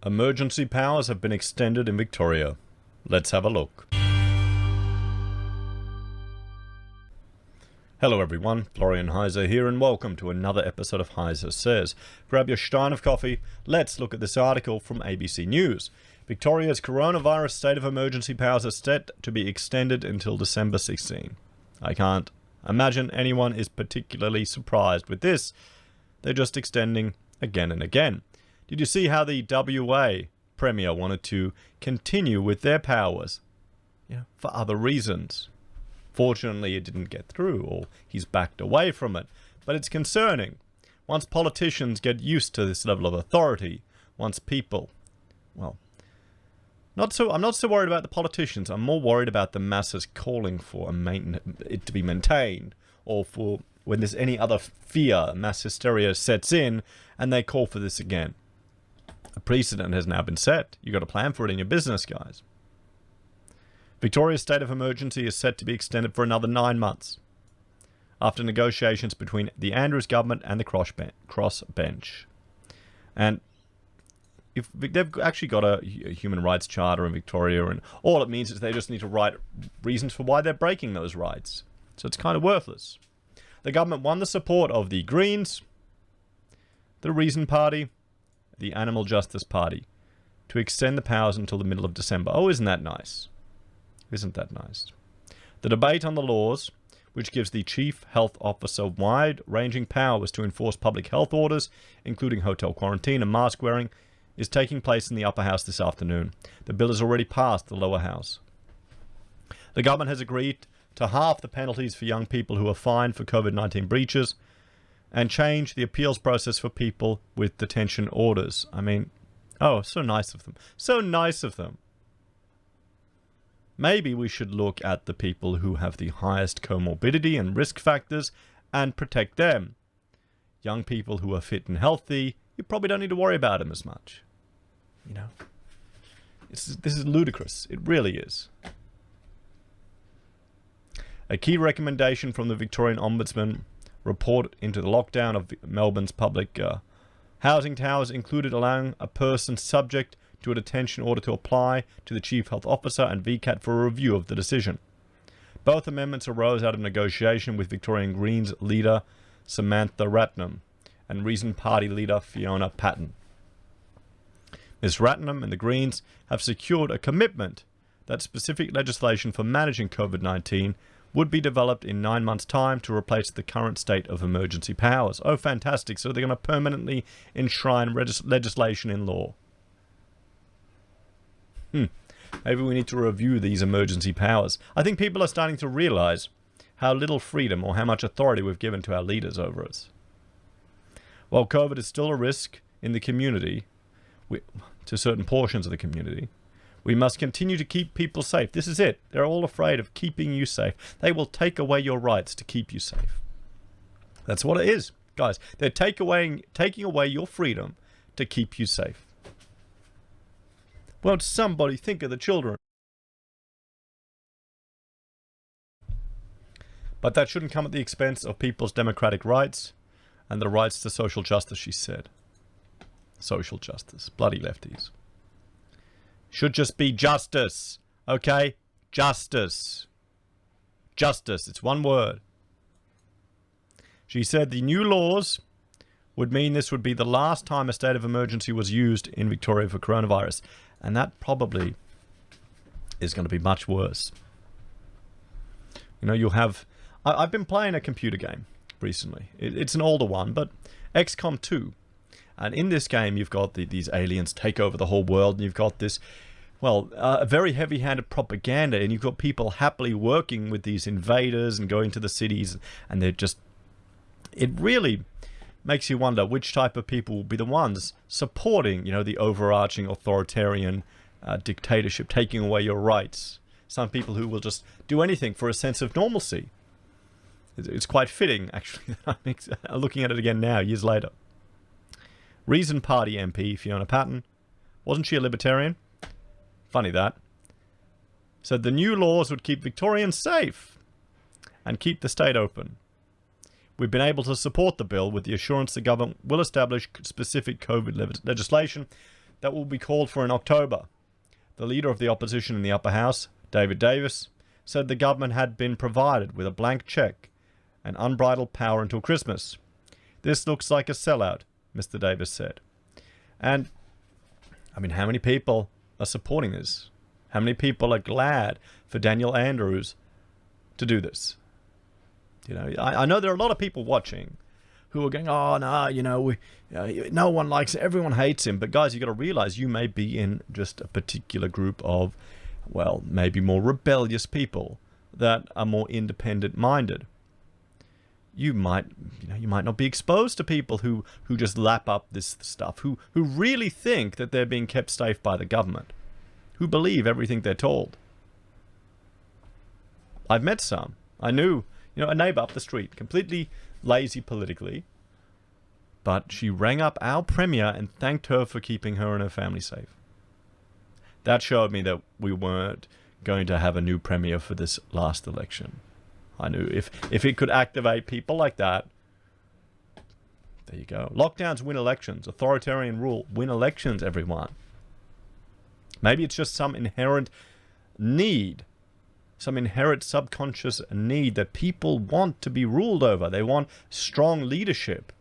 Emergency powers have been extended in Victoria. Let's have a look. Hello everyone, Florian.heise here and welcome to another episode of HeiseSays. Grab your stein of coffee, let's look at this article from ABC News. Victoria's coronavirus state of emergency powers are set to be extended until December 16. I can't imagine anyone is particularly surprised with this. They're just extending again and again. Did you see how the WA Premier wanted to continue with their powers? For other reasons. Fortunately, it didn't get through, or he's backed away from it. But it's concerning. Once politicians get used to this level of authority, once people, I'm not so worried about the politicians. I'm more worried about the masses calling for it to be maintained, or for when there's any other fear, mass hysteria sets in, and they call for this again. A precedent has now been set. You've got to plan for it in your business, guys. Victoria's state of emergency is set to be extended for another 9 months after negotiations between the Andrews government and the crossbench. And if they've actually got a human rights charter in Victoria, and all it means is they just need to write reasons for why they're breaking those rights. So it's kind of worthless. The government won the support of the Greens, the Reason Party, the Animal Justice Party, to extend the powers until the middle of December. Oh, isn't that nice? Isn't that nice? The debate on the laws, which gives the Chief Health Officer wide-ranging powers to enforce public health orders, including hotel quarantine and mask wearing, is taking place in the upper house this afternoon. The bill has already passed the lower house. The government has agreed to halve the penalties for young people who are fined for COVID-19 breaches, and change the appeals process for people with detention orders. I mean, oh, so nice of them. So nice of them. Maybe we should look at the people who have the highest comorbidity and risk factors and protect them. Young people who are fit and healthy, you probably don't need to worry about them as much. This is ludicrous. It really is. A key recommendation from the Victorian Ombudsman report into the lockdown of Melbourne's public housing towers included allowing a person subject to a detention order to apply to the Chief Health Officer and VCAT for a review of the decision. Both amendments arose out of negotiation with Victorian Greens leader Samantha Ratnam and Reason Party leader Fiona Patten. Ms. Ratnam and the Greens have secured a commitment that specific legislation for managing COVID-19 would be developed in 9 months' time to replace the current state of emergency powers. Oh, fantastic. So they're going to permanently enshrine legislation in law. Maybe we need to review these emergency powers. I think people are starting to realize how little freedom or how much authority we've given to our leaders over us. While COVID is still a risk in the community, to certain portions of the community, we must continue to keep people safe. This is it. They're all afraid of keeping you safe. They will take away your rights to keep you safe. That's what it is, guys. They're taking away your freedom to keep you safe. Won't somebody think of the children? But that shouldn't come at the expense of people's democratic rights and the rights to social justice, she said. Social justice. Bloody lefties. Should just be justice, okay? Justice. Justice, it's one word. She said the new laws would mean this would be the last time a state of emergency was used in Victoria for coronavirus. And that probably is going to be much worse. You'll have... I've been playing a computer game recently. It's an older one, but XCOM 2. And in this game, you've got these aliens take over the whole world, and you've got this, a very heavy-handed propaganda, and you've got people happily working with these invaders and going to the cities, and they're just... It really makes you wonder which type of people will be the ones supporting, the overarching authoritarian dictatorship, taking away your rights. Some people who will just do anything for a sense of normalcy. It's quite fitting, actually, looking at it again now, years later. Reason Party MP Fiona Patten, wasn't she a libertarian? Funny that. Said the new laws would keep Victorians safe and keep the state open. We've been able to support the bill with the assurance the government will establish specific COVID legislation that will be called for in October. The leader of the opposition in the upper house, David Davis, said the government had been provided with a blank cheque and unbridled power until Christmas. This looks like a sellout, Mr. Davis said. And, I mean, how many people are supporting this? How many people are glad for Daniel Andrews to do this? You know, I know there are a lot of people watching who are going, oh, no, you know, no one likes him, everyone hates him. But guys, you got to realize you may be in just a particular group of, well, maybe more rebellious people that are more independent-minded. You might not be exposed to people who just lap up this stuff, who really think that they're being kept safe by the government, who believe everything they're told. I've met some. I knew, a neighbor up the street, completely lazy politically, but she rang up our premier and thanked her for keeping her and her family safe. That showed me that we weren't going to have a new premier for this last election. I knew if it could activate people like that, there you go. Lockdowns win elections. Authoritarian rule win elections, everyone. Maybe it's just some inherent need, some inherent subconscious need that people want to be ruled over. They want strong leadership.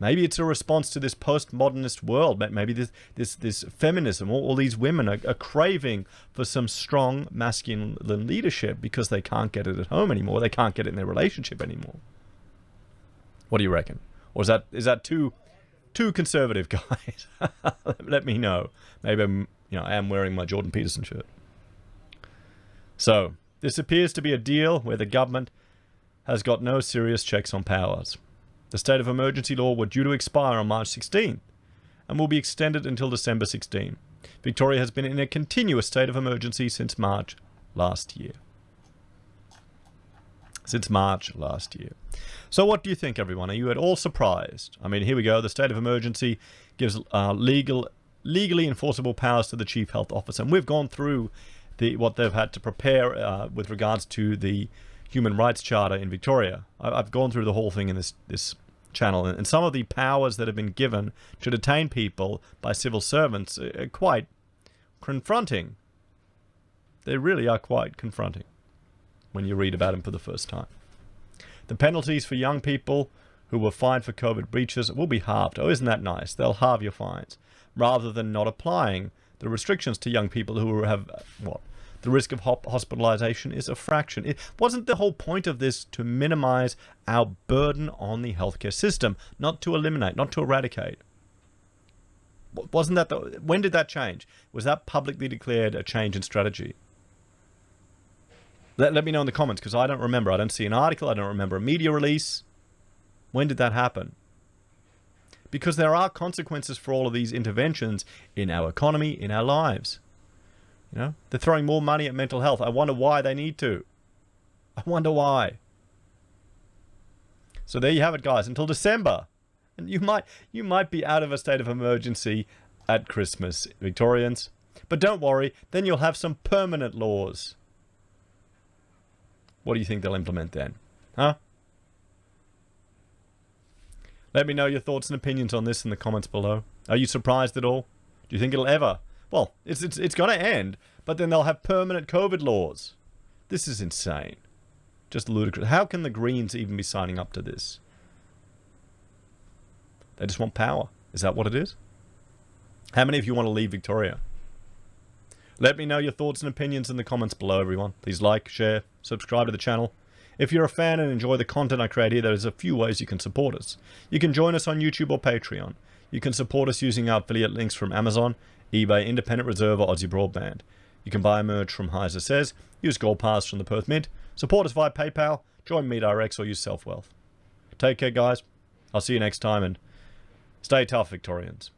Maybe it's a response to this postmodernist world. Maybe this feminism, all these women are craving for some strong masculine leadership because they can't get it at home anymore. They can't get it in their relationship anymore. What do you reckon? Or is that too conservative, guys? Let me know. Maybe I am wearing my Jordan Peterson shirt. So this appears to be a deal where the government has got no serious checks on powers. The state of emergency law were due to expire on March 16th and will be extended until December 16. Victoria has been in a continuous state of emergency since March last year. So what do you think, everyone? Are you at all surprised? I mean, here we go. The state of emergency gives legally enforceable powers to the chief health officer. And we've gone through what they've had to prepare with regards to the Human Rights Charter in Victoria. I've gone through the whole thing in this channel, and some of the powers that have been given to detain people by civil servants are quite confronting. They really are quite confronting when you read about them for the first time. The penalties for young people who were fined for COVID breaches will be halved. Oh, isn't that nice? They'll halve your fines rather than not applying the restrictions to young people who have the risk of hospitalization is a fraction. It wasn't the whole point of this to minimize our burden on the healthcare system, not to eliminate, not to eradicate. Wasn't that when did that change? Was that publicly declared a change in strategy? Let me know in the comments, because I don't remember. I don't see an article. I don't remember a media release. When did that happen? Because there are consequences for all of these interventions in our economy, in our lives. They're throwing more money at mental health. I wonder why they need to. I wonder why. So there you have it, guys. Until December. And you might be out of a state of emergency at Christmas, Victorians. But don't worry, then you'll have some permanent laws. What do you think they'll implement then? Huh? Let me know your thoughts and opinions on this in the comments below. Are you surprised at all? Do you think it'll ever? Well, it's going to end, but then they'll have permanent COVID laws. This is insane. Just ludicrous. How can the Greens even be signing up to this? They just want power. Is that what it is? How many of you want to leave Victoria? Let me know your thoughts and opinions in the comments below, everyone. Please like, share, subscribe to the channel. If you're a fan and enjoy the content I create here, there's a few ways you can support us. You can join us on YouTube or Patreon. You can support us using our affiliate links from Amazon, eBay, Independent Reserve, or AussieBroadband. You can buy merch from HeiseSays, use Gold Pass from the Perth Mint, support us via PayPal, join MeDirects, or use SelfWealth. Take care, guys. I'll see you next time, and stay tough, Victorians.